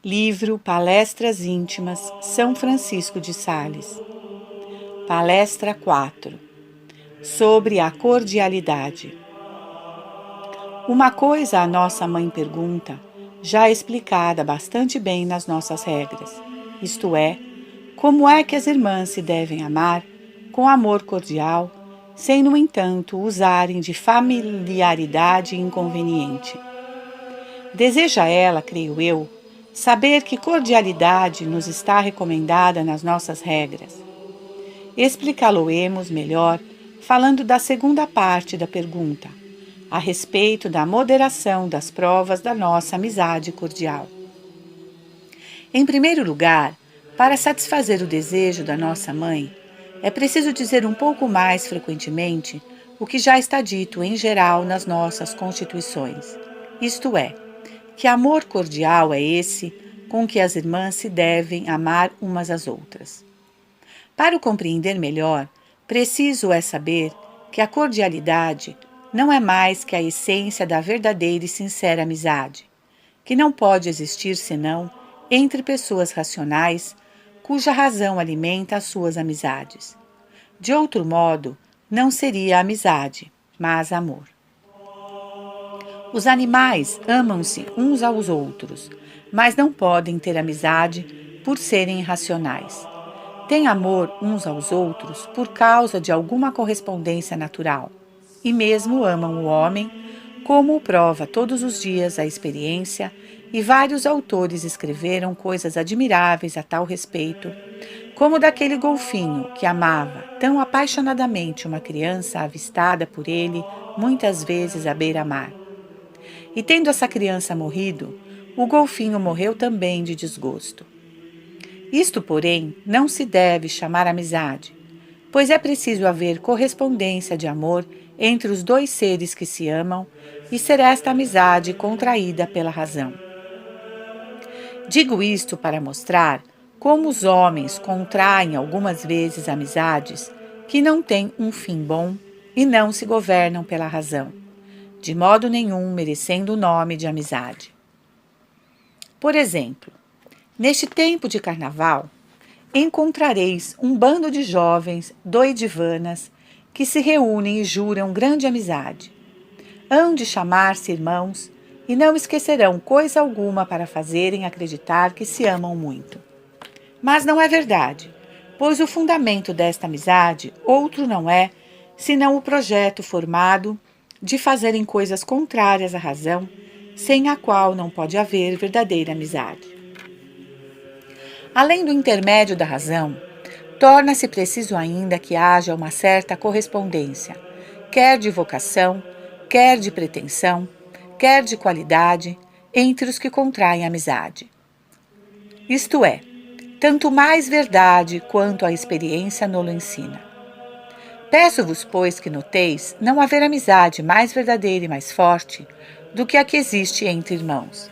Livro Palestras Íntimas, São Francisco de Sales. Palestra 4. Sobre a cordialidade. Uma coisa a nossa mãe pergunta, já explicada bastante bem nas nossas regras, isto é, como é que as irmãs se devem amar com amor cordial, sem, no entanto, usarem de familiaridade inconveniente. Deseja ela, creio eu, saber que cordialidade nos está recomendada nas nossas regras. Explicá-lo-emos melhor falando da segunda parte da pergunta, a respeito da moderação das provas da nossa amizade cordial. Em primeiro lugar, para satisfazer o desejo da nossa mãe, é preciso dizer um pouco mais frequentemente o que já está dito em geral nas nossas constituições, isto é, que amor cordial é esse com que as irmãs se devem amar umas às outras. Para o compreender melhor, preciso é saber que a cordialidade não é mais que a essência da verdadeira e sincera amizade, que não pode existir senão entre pessoas racionais, cuja razão alimenta as suas amizades. De outro modo, não seria amizade, mas amor. Os animais amam-se uns aos outros, mas não podem ter amizade por serem irracionais. Têm amor uns aos outros por causa de alguma correspondência natural, e mesmo amam o homem, como o prova todos os dias a experiência, e vários autores escreveram coisas admiráveis a tal respeito, como daquele golfinho que amava tão apaixonadamente uma criança avistada por ele muitas vezes à beira-mar. E tendo essa criança morrido, o golfinho morreu também de desgosto. Isto, porém, não se deve chamar amizade, pois é preciso haver correspondência de amor entre os dois seres que se amam e ser esta amizade contraída pela razão. Digo isto para mostrar como os homens contraem algumas vezes amizades que não têm um fim bom e não se governam pela razão, de modo nenhum merecendo o nome de amizade. Por exemplo, neste tempo de carnaval, encontrareis um bando de jovens doidivanas que se reúnem e juram grande amizade. Hão de chamar-se irmãos e não esquecerão coisa alguma para fazerem acreditar que se amam muito. Mas não é verdade, pois o fundamento desta amizade outro não é, senão o projeto formado de fazerem coisas contrárias à razão, sem a qual não pode haver verdadeira amizade. Além do intermédio da razão, torna-se preciso ainda que haja uma certa correspondência, quer de vocação, quer de pretensão, quer de qualidade, entre os que contraem amizade. Isto é, tanto mais verdade quanto a experiência nolo ensina. Peço-vos, pois, que noteis não haver amizade mais verdadeira e mais forte do que a que existe entre irmãos.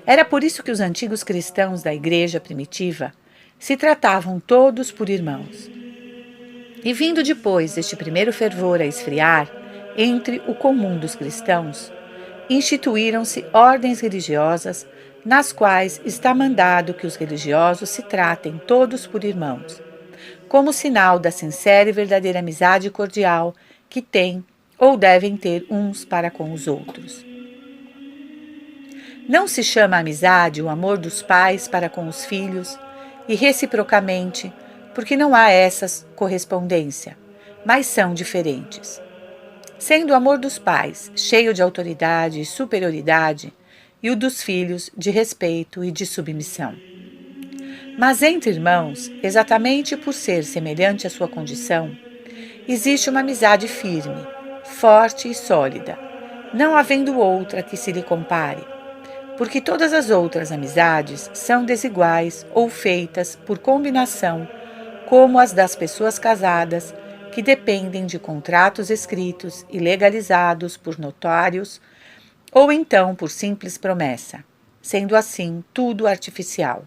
Era por isso que os antigos cristãos da igreja primitiva se tratavam todos por irmãos. E vindo depois este primeiro fervor a esfriar entre o comum dos cristãos, instituíram-se ordens religiosas nas quais está mandado que os religiosos se tratem todos por irmãos, como sinal da sincera e verdadeira amizade cordial que têm ou devem ter uns para com os outros. Não se chama amizade o amor dos pais para com os filhos, e reciprocamente, porque não há essa correspondência, mas são diferentes. Sendo o amor dos pais cheio de autoridade e superioridade, e o dos filhos de respeito e de submissão. Mas entre irmãos, exatamente por ser semelhante à sua condição, existe uma amizade firme, forte e sólida, não havendo outra que se lhe compare, porque todas as outras amizades são desiguais ou feitas por combinação, como as das pessoas casadas, que dependem de contratos escritos e legalizados por notários, ou então por simples promessa, sendo assim tudo artificial.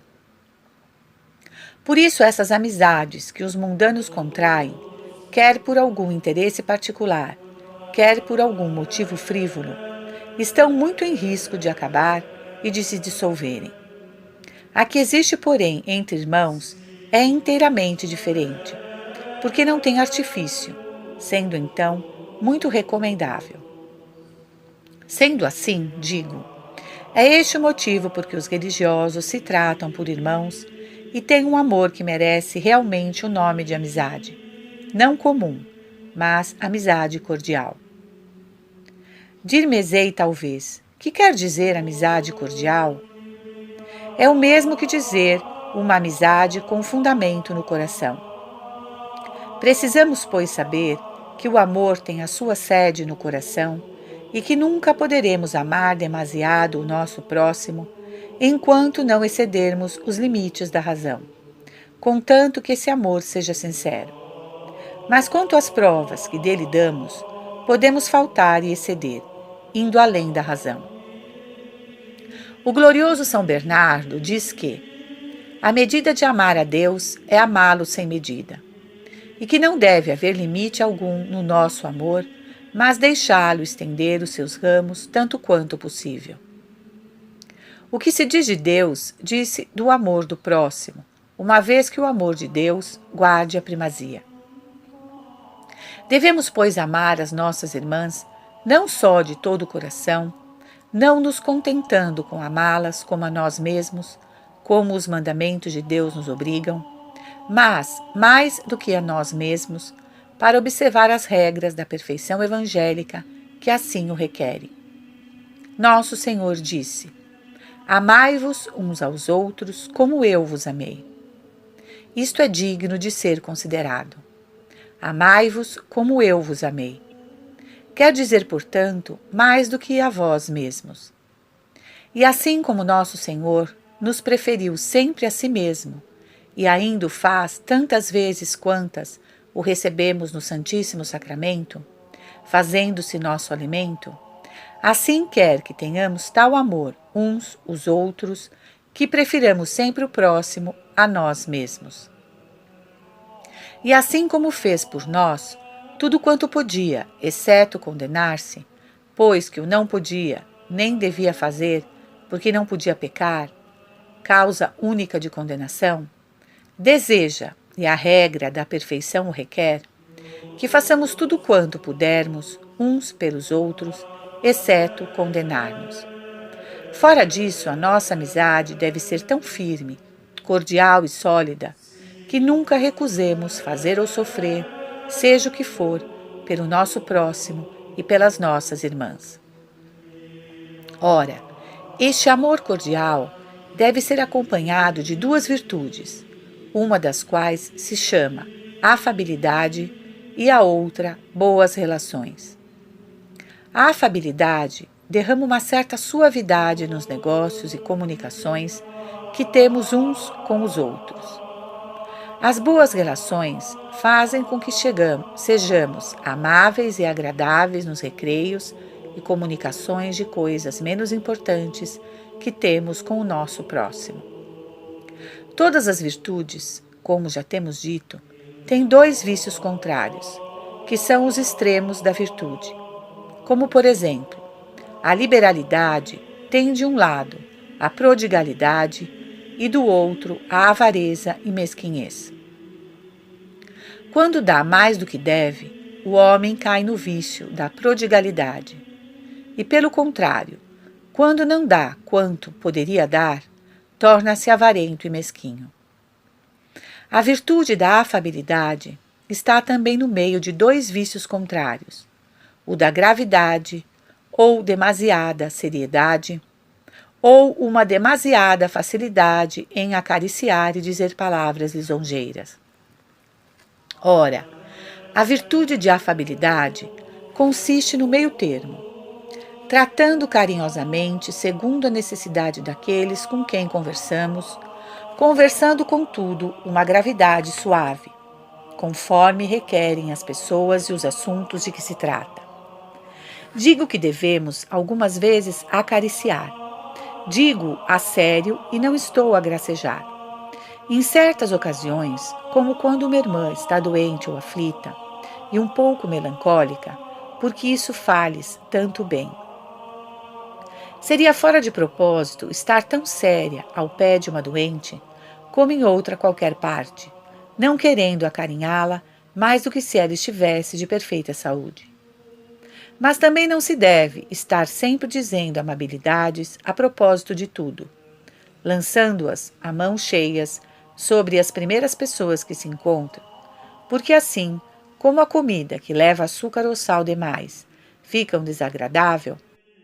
Por isso essas amizades que os mundanos contraem, quer por algum interesse particular, quer por algum motivo frívolo, estão muito em risco de acabar e de se dissolverem. A que existe, porém, entre irmãos é inteiramente diferente, porque não tem artifício, sendo então muito recomendável. Sendo assim, digo, é este o motivo por que os religiosos se tratam por irmãos e têm um amor que merece realmente o nome de amizade, não comum, mas amizade cordial. Dir-me-ei talvez, que quer dizer amizade cordial? É o mesmo que dizer uma amizade com fundamento no coração. Precisamos, pois, saber que o amor tem a sua sede no coração e que nunca poderemos amar demasiado o nosso próximo enquanto não excedermos os limites da razão, contanto que esse amor seja sincero. Mas quanto às provas que dele damos, podemos faltar e exceder, indo além da razão. O glorioso São Bernardo diz que a medida de amar a Deus é amá-lo sem medida, e que não deve haver limite algum no nosso amor, mas deixá-lo estender os seus ramos tanto quanto possível. O que se diz de Deus, diz-se do amor do próximo, uma vez que o amor de Deus guarde a primazia. Devemos, pois, amar as nossas irmãs, não só de todo o coração, não nos contentando com amá-las como a nós mesmos, como os mandamentos de Deus nos obrigam, mas, mais do que a nós mesmos, para observar as regras da perfeição evangélica que assim o requerem. Nosso Senhor disse: amai-vos uns aos outros como eu vos amei. Isto é digno de ser considerado. Amai-vos como eu vos amei. Quer dizer, portanto, mais do que a vós mesmos. E assim como nosso Senhor nos preferiu sempre a si mesmo, e ainda o faz tantas vezes quantas o recebemos no Santíssimo Sacramento, fazendo-se nosso alimento, assim quer que tenhamos tal amor uns os outros, que prefiramos sempre o próximo a nós mesmos. E assim como fez por nós tudo quanto podia, exceto condenar-se, pois que o não podia, nem devia fazer, porque não podia pecar, causa única de condenação, deseja, e a regra da perfeição o requer, que façamos tudo quanto pudermos uns pelos outros, exceto condenar-nos. Fora disso, a nossa amizade deve ser tão firme, cordial e sólida, que nunca recusemos fazer ou sofrer, seja o que for, pelo nosso próximo e pelas nossas irmãs. Ora, este amor cordial deve ser acompanhado de duas virtudes, uma das quais se chama afabilidade e a outra boas relações. A afabilidade derrama uma certa suavidade nos negócios e comunicações que temos uns com os outros. As boas relações fazem com que sejamos amáveis e agradáveis nos recreios e comunicações de coisas menos importantes que temos com o nosso próximo. Todas as virtudes, como já temos dito, têm dois vícios contrários, que são os extremos da virtude. Como, por exemplo, a liberalidade tem de um lado a prodigalidade e do outro a avareza e mesquinhez. Quando dá mais do que deve, o homem cai no vício da prodigalidade. E pelo contrário, quando não dá quanto poderia dar, torna-se avarento e mesquinho. A virtude da afabilidade está também no meio de dois vícios contrários, o da gravidade ou demasiada seriedade, ou uma demasiada facilidade em acariciar e dizer palavras lisonjeiras. Ora, a virtude de afabilidade consiste no meio termo, tratando carinhosamente segundo a necessidade daqueles com quem conversamos, conversando, contudo, uma gravidade suave, conforme requerem as pessoas e os assuntos de que se trata. Digo que devemos, algumas vezes, acariciar. Digo a sério e não estou a gracejar. Em certas ocasiões, como quando uma irmã está doente ou aflita, e um pouco melancólica, porque isso faz tanto bem. Seria fora de propósito estar tão séria ao pé de uma doente como em outra qualquer parte, não querendo acarinhá-la mais do que se ela estivesse de perfeita saúde. Mas também não se deve estar sempre dizendo amabilidades a propósito de tudo, lançando-as a mãos cheias sobre as primeiras pessoas que se encontram, porque assim, como a comida que leva açúcar ou sal demais ficam desagradável,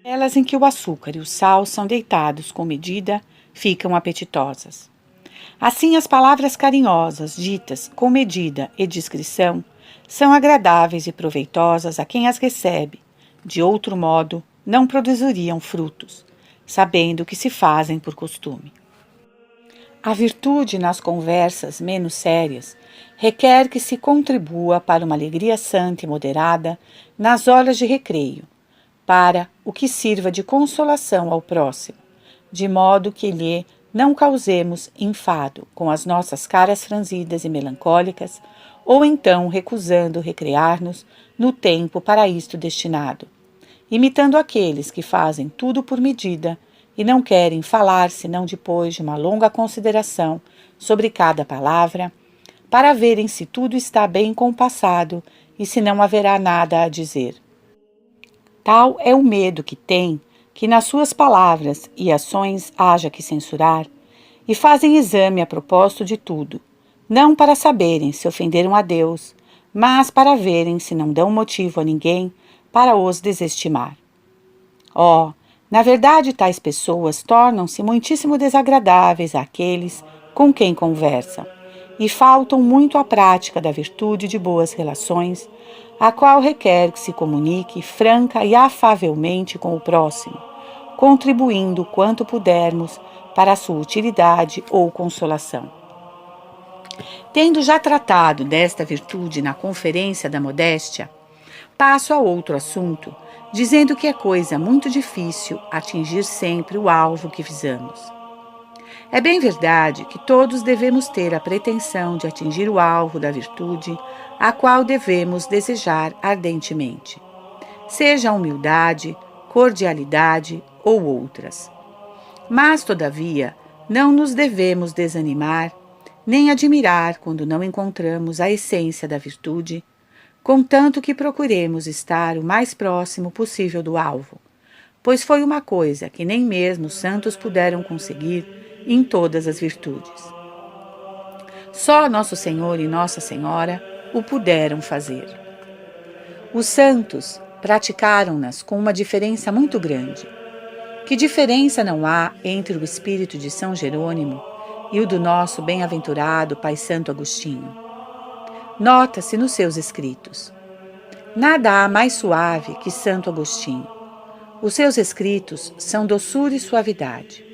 elas em que o açúcar e o sal são deitados com medida ficam apetitosas. Assim, as palavras carinhosas, ditas com medida e discrição, são agradáveis e proveitosas a quem as recebe. De outro modo, não produziriam frutos, sabendo que se fazem por costume. A virtude nas conversas menos sérias requer que se contribua para uma alegria santa e moderada nas horas de recreio, para o que sirva de consolação ao próximo, de modo que lhe não causemos enfado com as nossas caras franzidas e melancólicas, ou então recusando recrear-nos no tempo para isto destinado, imitando aqueles que fazem tudo por medida e não querem falar senão depois de uma longa consideração sobre cada palavra, para verem se tudo está bem compassado e se não haverá nada a dizer. Tal é o medo que tem que nas suas palavras e ações haja que censurar, e fazem exame a propósito de tudo, não para saberem se ofenderam a Deus, mas para verem se não dão motivo a ninguém para os desestimar. Oh, na verdade, tais pessoas tornam-se muitíssimo desagradáveis àqueles com quem conversam, e faltam muito à prática da virtude de boas relações, a qual requer que se comunique franca e afavelmente com o próximo, contribuindo quanto pudermos para a sua utilidade ou consolação. Tendo já tratado desta virtude na conferência da modéstia, passo a outro assunto, dizendo que é coisa muito difícil atingir sempre o alvo que visamos. É bem verdade que todos devemos ter a pretensão de atingir o alvo da virtude, a qual devemos desejar ardentemente, seja a humildade, cordialidade ou outras. Mas, todavia, não nos devemos desanimar, nem admirar quando não encontramos a essência da virtude, contanto que procuremos estar o mais próximo possível do alvo, pois foi uma coisa que nem mesmo os santos puderam conseguir em todas as virtudes. Só Nosso Senhor e Nossa Senhora o puderam fazer. Os santos praticaram-nas com uma diferença muito grande. Que diferença não há entre o espírito de São Jerônimo e o do nosso bem-aventurado Pai Santo Agostinho? Nota-se nos seus escritos. Nada há mais suave que Santo Agostinho. Os seus escritos são doçura e suavidade.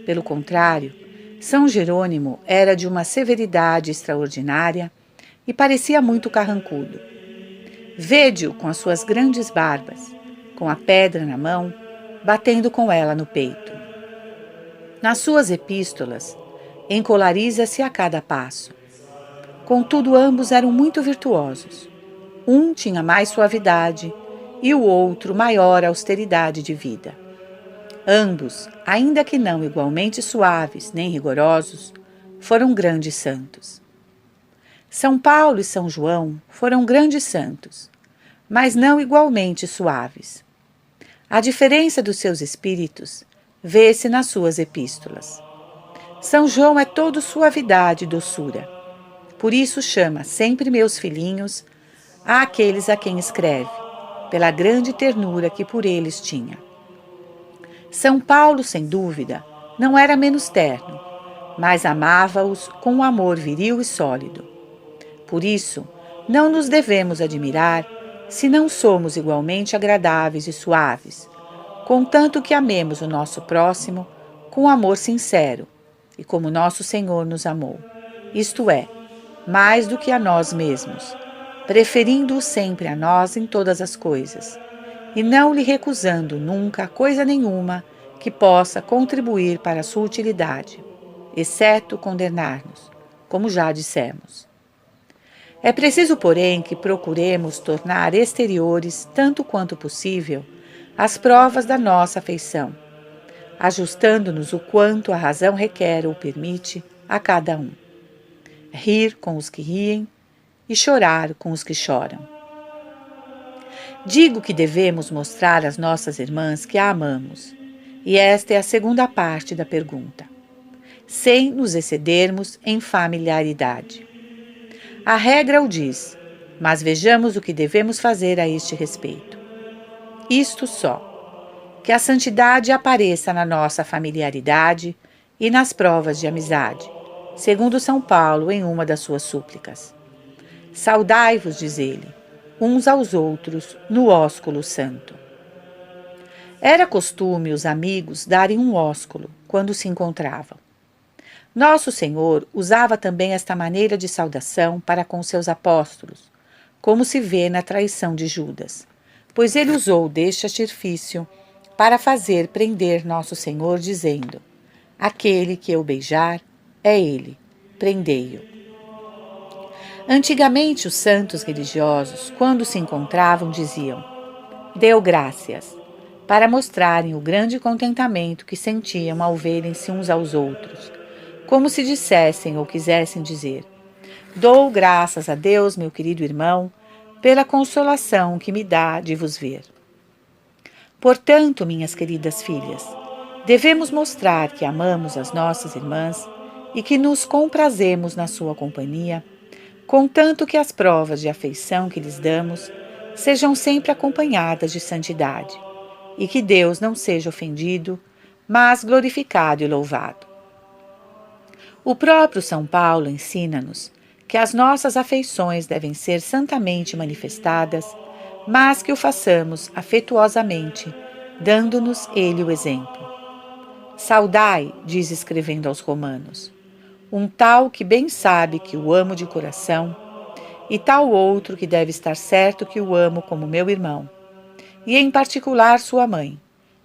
Pelo contrário, São Jerônimo era de uma severidade extraordinária e parecia muito carrancudo. Vede-o com as suas grandes barbas, com a pedra na mão, batendo com ela no peito. Nas suas epístolas, encolariza-se a cada passo. Contudo, ambos eram muito virtuosos. Um tinha mais suavidade e o outro maior austeridade de vida. Ambos, ainda que não igualmente suaves nem rigorosos, foram grandes santos. São Paulo e São João foram grandes santos, mas não igualmente suaves. A diferença dos seus espíritos vê-se nas suas epístolas. São João é todo suavidade e doçura. Por isso chama sempre meus filhinhos àqueles a quem escreve, pela grande ternura que por eles tinha. São Paulo, sem dúvida, não era menos terno, mas amava-os com um amor viril e sólido. Por isso, não nos devemos admirar se não somos igualmente agradáveis e suaves, contanto que amemos o nosso próximo com amor sincero e como nosso Senhor nos amou, isto é, mais do que a nós mesmos, preferindo-o sempre a nós em todas as coisas, e não lhe recusando nunca coisa nenhuma que possa contribuir para a sua utilidade, exceto condenar-nos, como já dissemos. É preciso, porém, que procuremos tornar exteriores, tanto quanto possível, as provas da nossa afeição, ajustando-nos o quanto a razão requer ou permite a cada um. Rir com os que riem e chorar com os que choram. Digo que devemos mostrar às nossas irmãs que a amamos, e esta é a segunda parte da pergunta, sem nos excedermos em familiaridade. A regra o diz, mas vejamos o que devemos fazer a este respeito. Isto só, que a santidade apareça na nossa familiaridade e nas provas de amizade, segundo São Paulo em uma das suas súplicas. Saudai-vos, diz ele, uns aos outros no ósculo santo. Era costume os amigos darem um ósculo quando se encontravam. Nosso Senhor usava também esta maneira de saudação para com seus apóstolos, como se vê na traição de Judas, pois ele usou deste artifício para fazer prender Nosso Senhor, dizendo: aquele que eu beijar é ele, prendei-o. Antigamente os santos religiosos, quando se encontravam, diziam: deu graças, para mostrarem o grande contentamento que sentiam ao verem-se uns aos outros, como se dissessem ou quisessem dizer: dou graças a Deus, meu querido irmão, pela consolação que me dá de vos ver. Portanto, minhas queridas filhas, devemos mostrar que amamos as nossas irmãs e que nos comprazemos na sua companhia, contanto que as provas de afeição que lhes damos sejam sempre acompanhadas de santidade, e que Deus não seja ofendido, mas glorificado e louvado. O próprio São Paulo ensina-nos que as nossas afeições devem ser santamente manifestadas, mas que o façamos afetuosamente, dando-nos ele o exemplo. Saudai, diz escrevendo aos Romanos, um tal que bem sabe que o amo de coração, e tal outro que deve estar certo que o amo como meu irmão, e em particular sua mãe,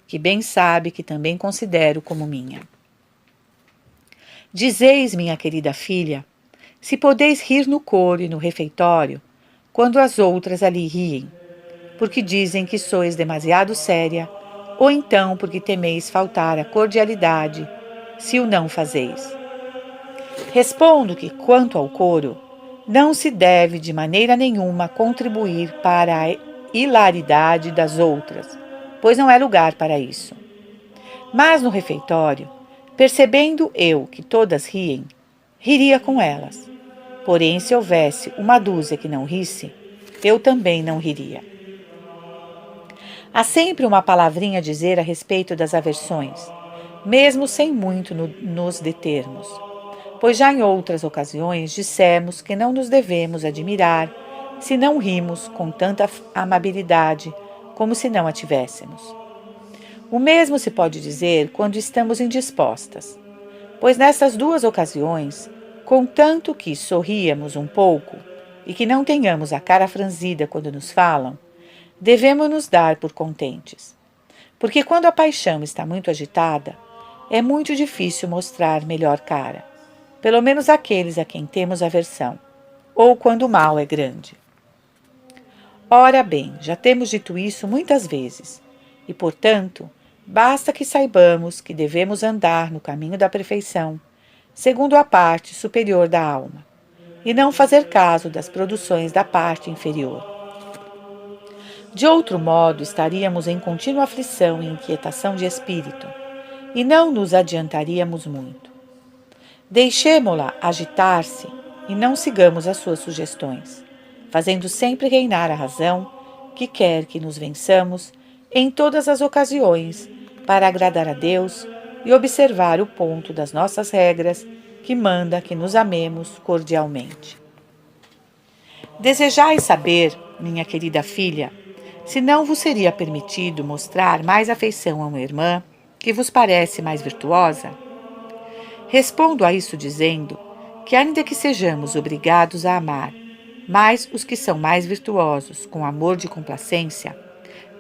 que bem sabe que também considero como minha. Dizeis, minha querida filha, se podeis rir no coro e no refeitório, quando as outras ali riem, porque dizem que sois demasiado séria, ou então porque temeis faltar à cordialidade, se o não fazeis. Respondo que, quanto ao coro, não se deve de maneira nenhuma contribuir para a hilaridade das outras, pois não é lugar para isso. Mas no refeitório, percebendo eu que todas riem, riria com elas. Porém, se houvesse uma dúzia que não risse, eu também não riria. Há sempre uma palavrinha a dizer a respeito das aversões, mesmo sem muito nos determos, pois já em outras ocasiões dissemos que não nos devemos admirar se não rimos com tanta amabilidade como se não a tivéssemos. O mesmo se pode dizer quando estamos indispostas, pois nessas duas ocasiões, contanto que sorríamos um pouco e que não tenhamos a cara franzida quando nos falam, devemos nos dar por contentes, porque quando a paixão está muito agitada, é muito difícil mostrar melhor cara, pelo menos aqueles a quem temos aversão, ou quando o mal é grande. Ora bem, já temos dito isso muitas vezes, e, portanto, basta que saibamos que devemos andar no caminho da perfeição, segundo a parte superior da alma, e não fazer caso das produções da parte inferior. De outro modo, estaríamos em contínua aflição e inquietação de espírito, e não nos adiantaríamos muito. Deixemo-la agitar-se e não sigamos as suas sugestões, fazendo sempre reinar a razão, que quer que nos vençamos em todas as ocasiões para agradar a Deus e observar o ponto das nossas regras, que manda que nos amemos cordialmente. Desejais saber, minha querida filha, se não vos seria permitido mostrar mais afeição a uma irmã que vos parece mais virtuosa? Respondo a isso dizendo que, ainda que sejamos obrigados a amar mais os que são mais virtuosos com amor de complacência,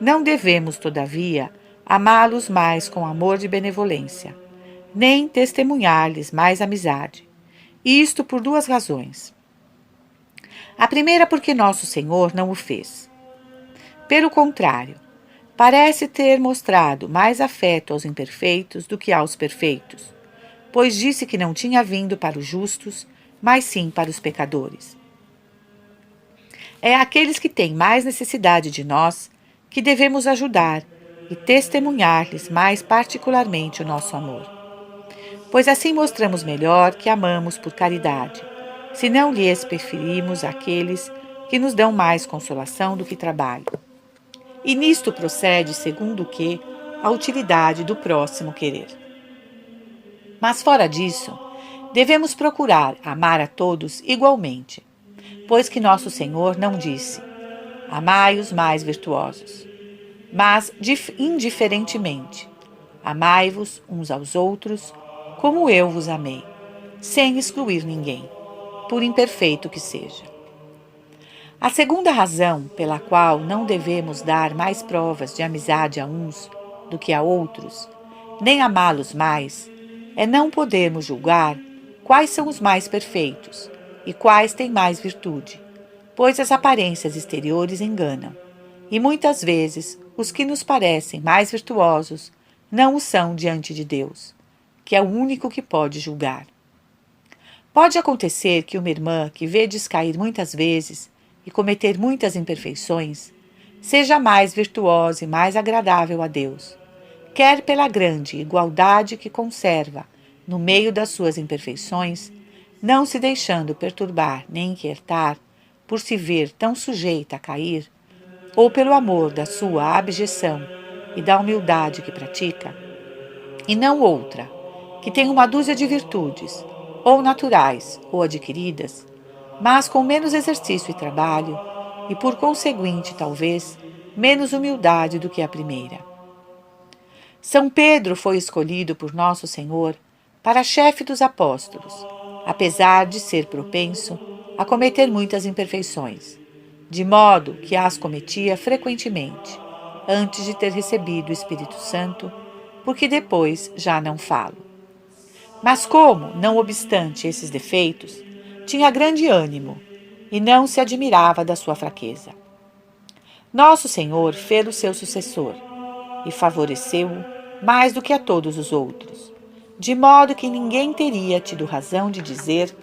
não devemos, todavia, amá-los mais com amor de benevolência, nem testemunhar-lhes mais amizade. E isto por duas razões. A primeira porque nosso Senhor não o fez. Pelo contrário, parece ter mostrado mais afeto aos imperfeitos do que aos perfeitos, pois disse que não tinha vindo para os justos, mas sim para os pecadores. É aqueles que têm mais necessidade de nós que devemos ajudar e testemunhar-lhes mais particularmente o nosso amor. Pois assim mostramos melhor que amamos por caridade, se não lhes preferimos aqueles que nos dão mais consolação do que trabalho. E nisto procede segundo o que a utilidade do próximo querer. Mas fora disso, devemos procurar amar a todos igualmente, pois que nosso Senhor não disse: amai os mais virtuosos, mas indiferentemente, amai-vos uns aos outros, como eu vos amei, sem excluir ninguém, por imperfeito que seja. A segunda razão pela qual não devemos dar mais provas de amizade a uns do que a outros, nem amá-los mais, é não podermos julgar quais são os mais perfeitos e quais têm mais virtude, pois as aparências exteriores enganam, e muitas vezes os que nos parecem mais virtuosos não o são diante de Deus, que é o único que pode julgar. Pode acontecer que uma irmã que vedes cair muitas vezes e cometer muitas imperfeições, seja mais virtuosa e mais agradável a Deus, quer pela grande igualdade que conserva no meio das suas imperfeições, não se deixando perturbar nem inquietar por se ver tão sujeita a cair, ou pelo amor da sua abjeção e da humildade que pratica, e não outra, que tem uma dúzia de virtudes, ou naturais ou adquiridas, mas com menos exercício e trabalho, e por conseguinte, talvez, menos humildade do que a primeira. São Pedro foi escolhido por Nosso Senhor para chefe dos apóstolos, apesar de ser propenso a cometer muitas imperfeições, de modo que as cometia frequentemente, antes de ter recebido o Espírito Santo, porque depois já não falo. Mas como, não obstante esses defeitos, tinha grande ânimo e não se admirava da sua fraqueza. Nosso Senhor fez-o seu sucessor e favoreceu-o mais do que a todos os outros, de modo que ninguém teria tido razão de dizer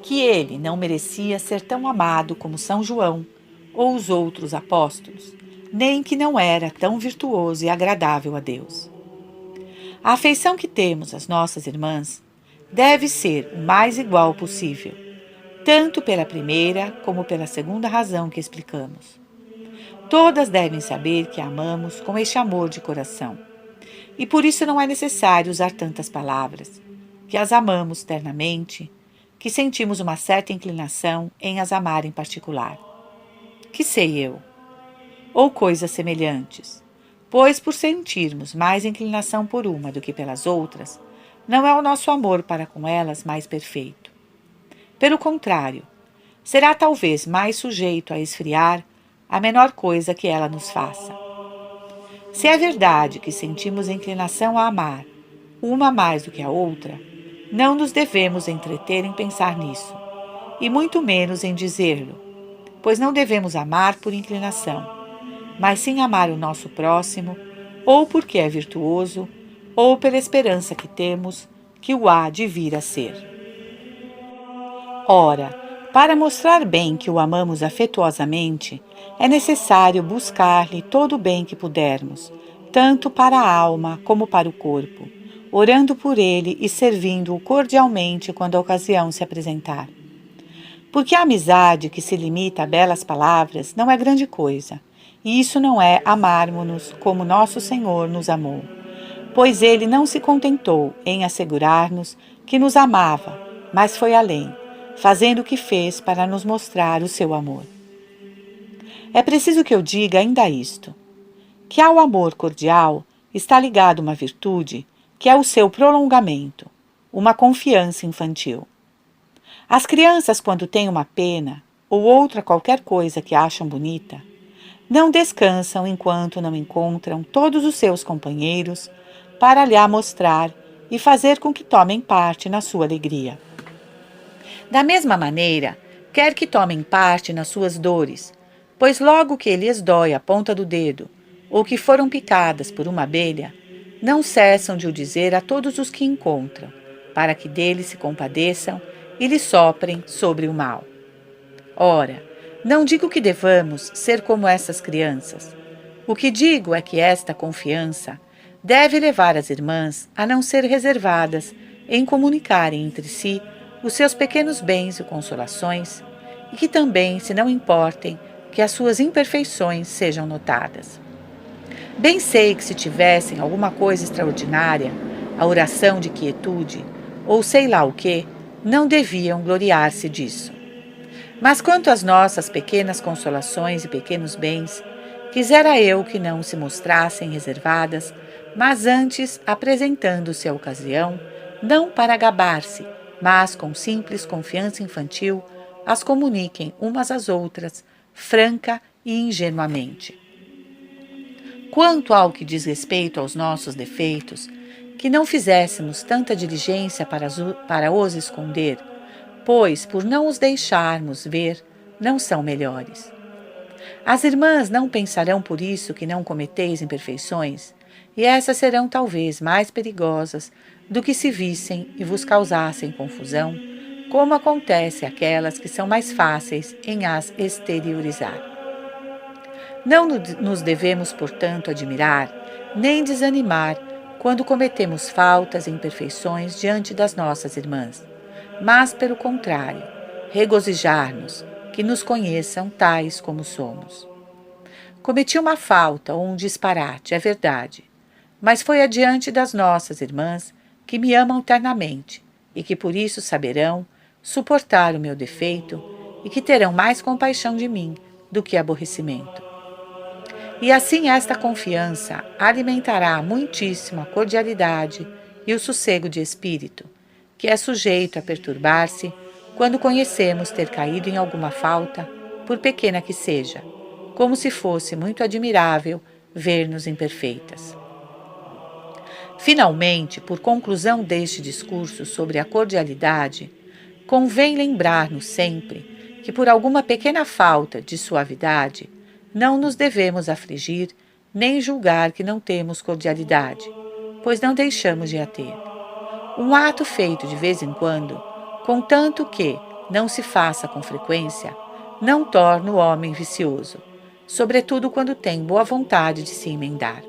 que ele não merecia ser tão amado como São João ou os outros apóstolos, nem que não era tão virtuoso e agradável a Deus. A afeição que temos às nossas irmãs deve ser o mais igual possível, tanto pela primeira como pela segunda razão que explicamos. Todas devem saber que amamos com este amor de coração, e por isso não é necessário usar tantas palavras, que as amamos ternamente, que sentimos uma certa inclinação em as amar em particular. Que sei eu? Ou coisas semelhantes, pois por sentirmos mais inclinação por uma do que pelas outras, não é o nosso amor para com elas mais perfeito. Pelo contrário, será talvez mais sujeito a esfriar a menor coisa que ela nos faça. Se é verdade que sentimos inclinação a amar uma mais do que a outra, não nos devemos entreter em pensar nisso, e muito menos em dizê-lo, pois não devemos amar por inclinação, mas sim amar o nosso próximo, ou porque é virtuoso, ou pela esperança que temos que o há de vir a ser. Ora, para mostrar bem que o amamos afetuosamente, é necessário buscar-lhe todo o bem que pudermos, tanto para a alma como para o corpo, orando por ele e servindo-o cordialmente quando a ocasião se apresentar. Porque a amizade que se limita a belas palavras não é grande coisa, e isso não é amarmos-nos como nosso Senhor nos amou, pois ele não se contentou em assegurar-nos que nos amava, mas foi além, fazendo o que fez para nos mostrar o seu amor. É preciso que eu diga ainda isto, que ao amor cordial está ligado uma virtude que é o seu prolongamento, uma confiança infantil. As crianças, quando têm uma pena ou outra qualquer coisa que acham bonita, não descansam enquanto não encontram todos os seus companheiros para lhe a mostrar e fazer com que tomem parte na sua alegria. Da mesma maneira, quer que tomem parte nas suas dores, pois logo que lhes dói a ponta do dedo ou que foram picadas por uma abelha, não cessam de o dizer a todos os que encontram, para que dele se compadeçam e lhe soprem sobre o mal. Ora, não digo que devamos ser como essas crianças. O que digo é que esta confiança deve levar as irmãs a não ser reservadas em comunicarem entre si os seus pequenos bens e consolações, e que também se não importem que as suas imperfeições sejam notadas. Bem sei que se tivessem alguma coisa extraordinária, a oração de quietude, ou sei lá o que, não deviam gloriar-se disso. Mas quanto às nossas pequenas consolações e pequenos bens, quisera eu que não se mostrassem reservadas, mas antes apresentando-se a ocasião, não para gabar-se, mas com simples confiança infantil, as comuniquem umas às outras, franca e ingenuamente. Quanto ao que diz respeito aos nossos defeitos, que não fizéssemos tanta diligência para os esconder, pois, por não os deixarmos ver, não são melhores. As irmãs não pensarão por isso que não cometeis imperfeições, e essas serão talvez mais perigosas do que se vissem e vos causassem confusão, como acontece àquelas que são mais fáceis em as exteriorizar. Não nos devemos, portanto, admirar, nem desanimar quando cometemos faltas e imperfeições diante das nossas irmãs, mas, pelo contrário, regozijar-nos, que nos conheçam tais como somos. Cometi uma falta ou um disparate, é verdade, mas foi adiante das nossas irmãs que me amam eternamente e que por isso saberão suportar o meu defeito e que terão mais compaixão de mim do que aborrecimento. E assim esta confiança alimentará muitíssimo a cordialidade e o sossego de espírito, que é sujeito a perturbar-se quando conhecemos ter caído em alguma falta, por pequena que seja, como se fosse muito admirável ver-nos imperfeitas. Finalmente, por conclusão deste discurso sobre a cordialidade, convém lembrar-nos sempre que por alguma pequena falta de suavidade não nos devemos afligir nem julgar que não temos cordialidade, pois não deixamos de a ter. Um ato feito de vez em quando, contanto que não se faça com frequência, não torna o homem vicioso, sobretudo quando tem boa vontade de se emendar.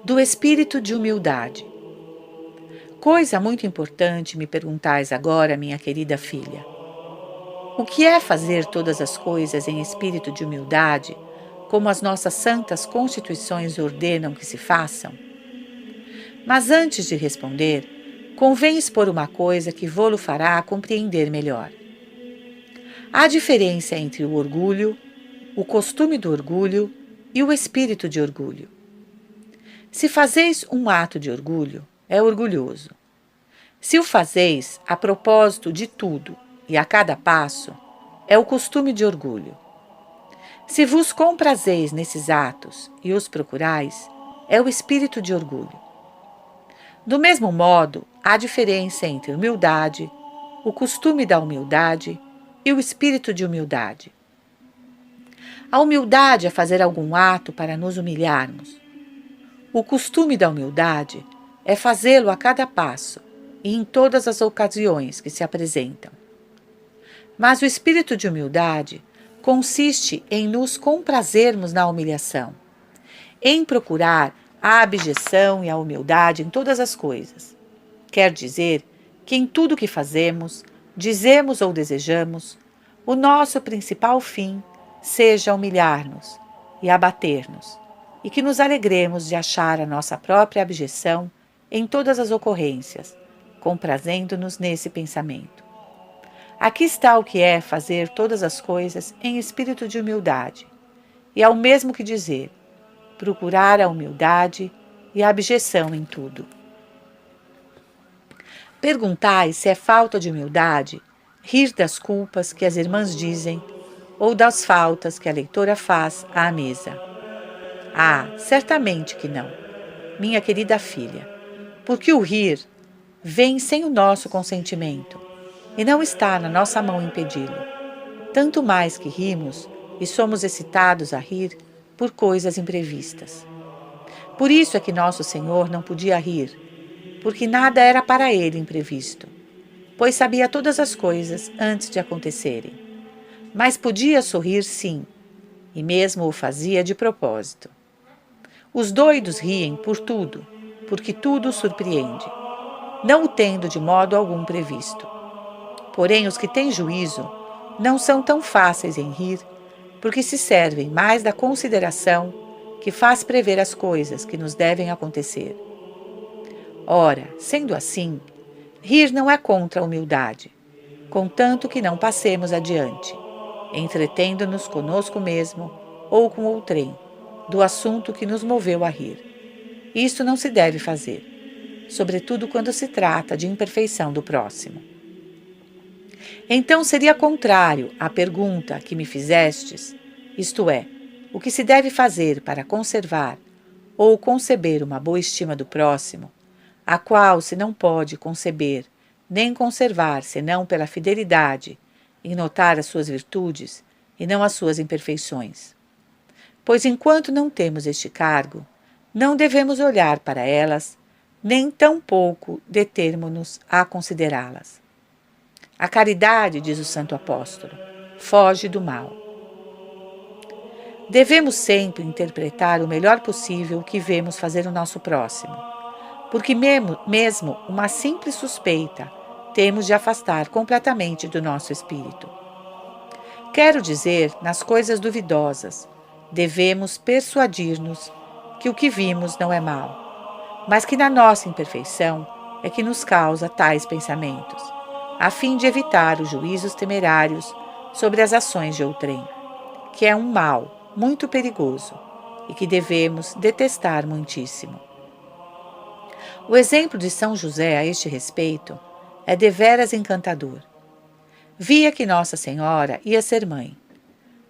Do espírito de humildade. Coisa muito importante me perguntais agora, minha querida filha. O que é fazer todas as coisas em espírito de humildade, como as nossas santas constituições ordenam que se façam? Mas antes de responder, convém expor uma coisa que vô-lo fará compreender melhor. Há diferença entre o orgulho, o costume do orgulho e o espírito de orgulho. Se fazeis um ato de orgulho, é orgulhoso. Se o fazeis a propósito de tudo e a cada passo, é o costume de orgulho. Se vos comprazeis nesses atos e os procurais, é o espírito de orgulho. Do mesmo modo, há diferença entre humildade, o costume da humildade e o espírito de humildade. A humildade é fazer algum ato para nos humilharmos. O costume da humildade é fazê-lo a cada passo e em todas as ocasiões que se apresentam. Mas o espírito de humildade consiste em nos comprazermos na humilhação, em procurar a abjeção e a humildade em todas as coisas. Quer dizer que em tudo que fazemos, dizemos ou desejamos, o nosso principal fim seja humilhar-nos e abater-nos, e que nos alegremos de achar a nossa própria abjeção em todas as ocorrências, comprazendo-nos nesse pensamento. Aqui está o que é fazer todas as coisas em espírito de humildade, e é o mesmo que dizer, procurar a humildade e a abjeção em tudo. Perguntai se é falta de humildade rir das culpas que as irmãs dizem ou das faltas que a leitora faz à mesa. Ah, certamente que não, minha querida filha, porque o rir vem sem o nosso consentimento e não está na nossa mão impedi-lo. Tanto mais que rimos e somos excitados a rir, por coisas imprevistas. Por isso é que nosso Senhor não podia rir, porque nada era para ele imprevisto, pois sabia todas as coisas antes de acontecerem. Mas podia sorrir sim, e mesmo o fazia de propósito. Os doidos riem por tudo, porque tudo os surpreende, não o tendo de modo algum previsto. Porém, os que têm juízo não são tão fáceis em rir, porque se servem mais da consideração que faz prever as coisas que nos devem acontecer. Ora, sendo assim, rir não é contra a humildade, contanto que não passemos adiante, entretendo-nos conosco mesmo ou com outrem, do assunto que nos moveu a rir. Isto não se deve fazer, sobretudo quando se trata de imperfeição do próximo. Então seria contrário à pergunta que me fizestes, isto é, o que se deve fazer para conservar ou conceber uma boa estima do próximo, a qual se não pode conceber nem conservar senão pela fidelidade em notar as suas virtudes e não as suas imperfeições. Pois enquanto não temos este cargo, não devemos olhar para elas, nem tampouco determos-nos a considerá-las. A caridade, diz o Santo Apóstolo, foge do mal. Devemos sempre interpretar o melhor possível o que vemos fazer o nosso próximo, porque mesmo uma simples suspeita temos de afastar completamente do nosso espírito. Quero dizer, nas coisas duvidosas, devemos persuadir-nos que o que vimos não é mal, mas que na nossa imperfeição é que nos causa tais pensamentos, a fim de evitar os juízos temerários sobre as ações de outrem, que é um mal muito perigoso e que devemos detestar muitíssimo. O exemplo de São José a este respeito é deveras encantador. Via que Nossa Senhora ia ser mãe.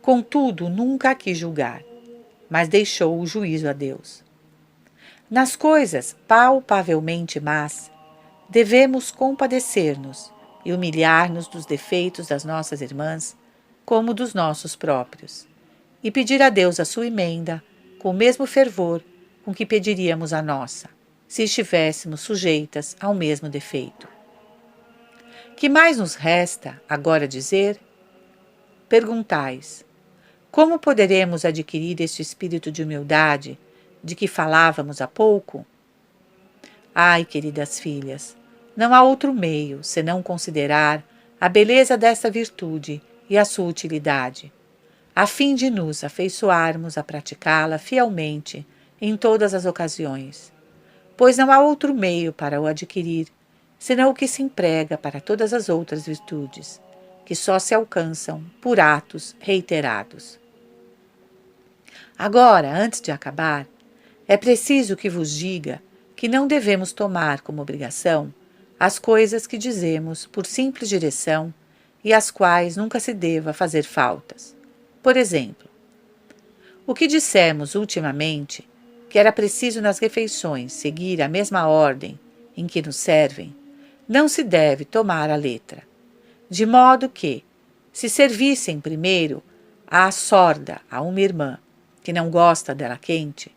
Contudo, nunca a quis julgar, mas deixou o juízo a Deus. Nas coisas palpavelmente más, devemos compadecer-nos e humilhar-nos dos defeitos das nossas irmãs, como dos nossos próprios, e pedir a Deus a sua emenda com o mesmo fervor com que pediríamos a nossa, se estivéssemos sujeitas ao mesmo defeito. Que mais nos resta agora dizer? Perguntais: como poderemos adquirir este espírito de humildade de que falávamos há pouco? Ai, queridas filhas, não há outro meio senão considerar a beleza desta virtude e a sua utilidade, a fim de nos afeiçoarmos a praticá-la fielmente em todas as ocasiões, pois não há outro meio para o adquirir senão o que se emprega para todas as outras virtudes, que só se alcançam por atos reiterados. Agora, antes de acabar, é preciso que vos diga que não devemos tomar como obrigação as coisas que dizemos por simples direção e às quais nunca se deva fazer faltas. Por exemplo, o que dissemos ultimamente, que era preciso nas refeições seguir a mesma ordem em que nos servem, não se deve tomar à letra, de modo que, se servissem primeiro à sorda a uma irmã que não gosta dela quente,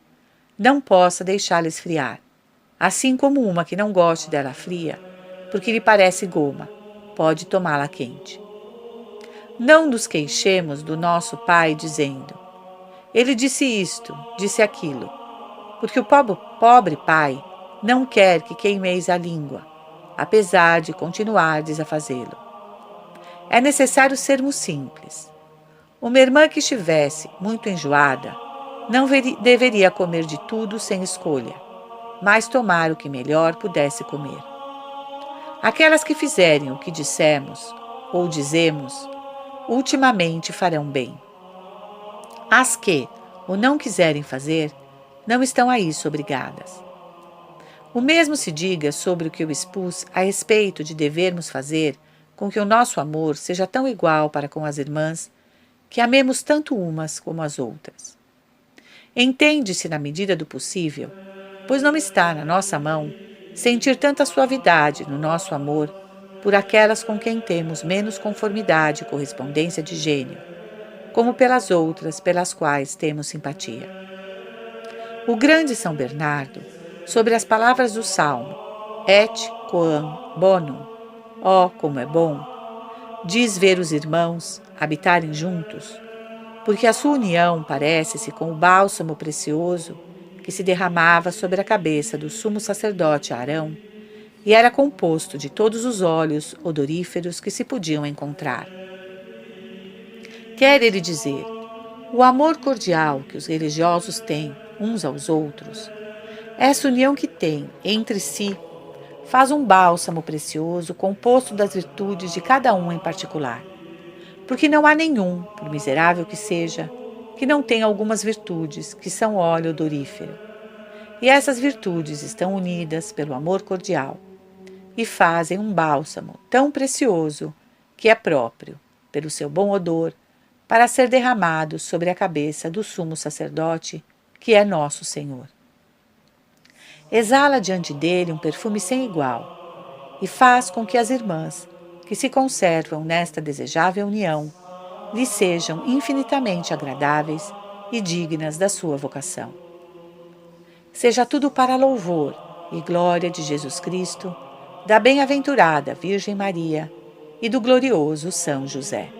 não possa deixá-la esfriar, assim como uma que não goste dela fria, porque lhe parece goma, pode tomá-la quente. Não nos queixemos do nosso pai dizendo: ele disse isto, disse aquilo, porque o pobre pai não quer que queimeis a língua, apesar de continuardes a fazê-lo. É necessário sermos simples. Uma irmã que estivesse muito enjoada não deveria comer de tudo sem escolha, mas tomar o que melhor pudesse comer. Aquelas que fizerem o que dissemos ou dizemos, ultimamente farão bem. As que o não quiserem fazer, não estão a isso obrigadas. O mesmo se diga sobre o que eu expus a respeito de devermos fazer com que o nosso amor seja tão igual para com as irmãs, que amemos tanto umas como as outras. Entende-se na medida do possível, pois não está na nossa mão sentir tanta suavidade no nosso amor por aquelas com quem temos menos conformidade e correspondência de gênio, como pelas outras pelas quais temos simpatia. O grande São Bernardo, sobre as palavras do Salmo, Et quam bonum, ó como é bom, diz ver os irmãos habitarem juntos, porque a sua união parece-se com o bálsamo precioso que se derramava sobre a cabeça do sumo sacerdote Arão e era composto de todos os óleos odoríferos que se podiam encontrar. Quer ele dizer, o amor cordial que os religiosos têm uns aos outros, essa união que têm entre si, faz um bálsamo precioso composto das virtudes de cada um em particular. Porque não há nenhum, por miserável que seja, que não tenha algumas virtudes que são óleo odorífero. E essas virtudes estão unidas pelo amor cordial e fazem um bálsamo tão precioso que é próprio, pelo seu bom odor, para ser derramado sobre a cabeça do sumo sacerdote, que é nosso Senhor. Exala diante dele um perfume sem igual e faz com que as irmãs, que se conservam nesta desejável união, lhe sejam infinitamente agradáveis e dignas da sua vocação. Seja tudo para louvor e glória de Jesus Cristo, da bem-aventurada Virgem Maria e do glorioso São José.